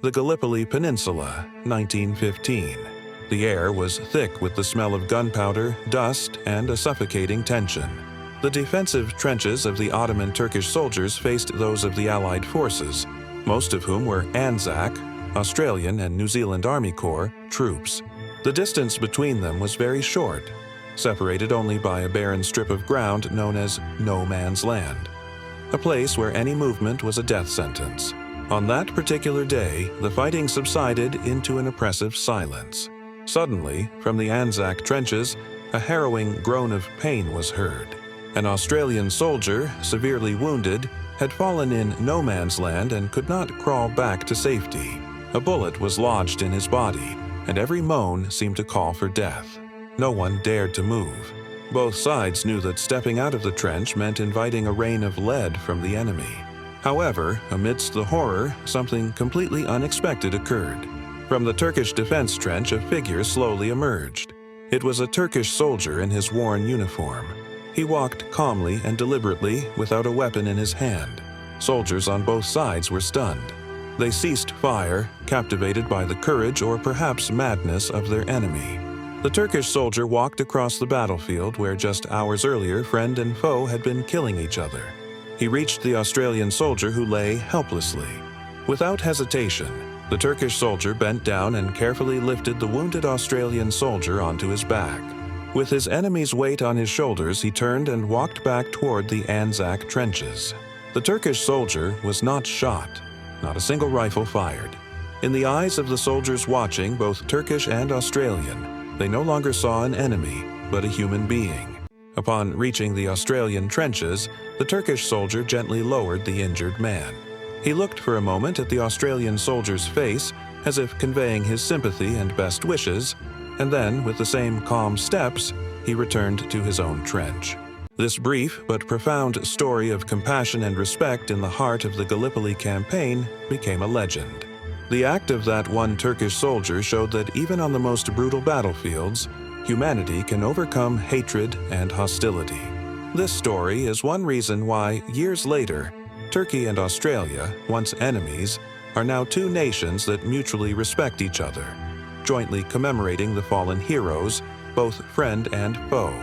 The Gallipoli Peninsula, 1915. The air was thick with the smell of gunpowder, dust, and a suffocating tension. The defensive trenches of the Ottoman Turkish soldiers faced those of the Allied forces, most of whom were Anzac, Australian and New Zealand Army Corps, troops. The distance between them was very short, separated only by a barren strip of ground known as No Man's Land, a place where any movement was a death sentence. On that particular day, the fighting subsided into an oppressive silence. Suddenly, from the Anzac trenches, a harrowing groan of pain was heard. An Australian soldier, severely wounded, had fallen in no man's land and could not crawl back to safety. A bullet was lodged in his body, and every moan seemed to call for death. No one dared to move. Both sides knew that stepping out of the trench meant inviting a rain of lead from the enemy. However, amidst the horror, something completely unexpected occurred. From the Turkish defense trench, a figure slowly emerged. It was a Turkish soldier in his worn uniform. He walked calmly and deliberately, without a weapon in his hand. Soldiers on both sides were stunned. They ceased fire, captivated by the courage or perhaps madness of their enemy. The Turkish soldier walked across the battlefield where just hours earlier friend and foe had been killing each other. He reached the Australian soldier who lay helplessly. Without hesitation, the Turkish soldier bent down and carefully lifted the wounded Australian soldier onto his back. With his enemy's weight on his shoulders, he turned and walked back toward the Anzac trenches. The Turkish soldier was not shot, not a single rifle fired. In the eyes of the soldiers watching, both Turkish and Australian, they no longer saw an enemy, but a human being. Upon reaching the Australian trenches, the Turkish soldier gently lowered the injured man. He looked for a moment at the Australian soldier's face, as if conveying his sympathy and best wishes, and then, with the same calm steps, he returned to his own trench. This brief but profound story of compassion and respect in the heart of the Gallipoli campaign became a legend. The act of that one Turkish soldier showed that even on the most brutal battlefields, humanity can overcome hatred and hostility. This story is one reason why, years later, Turkey and Australia, once enemies, are now two nations that mutually respect each other, jointly commemorating the fallen heroes, both friend and foe.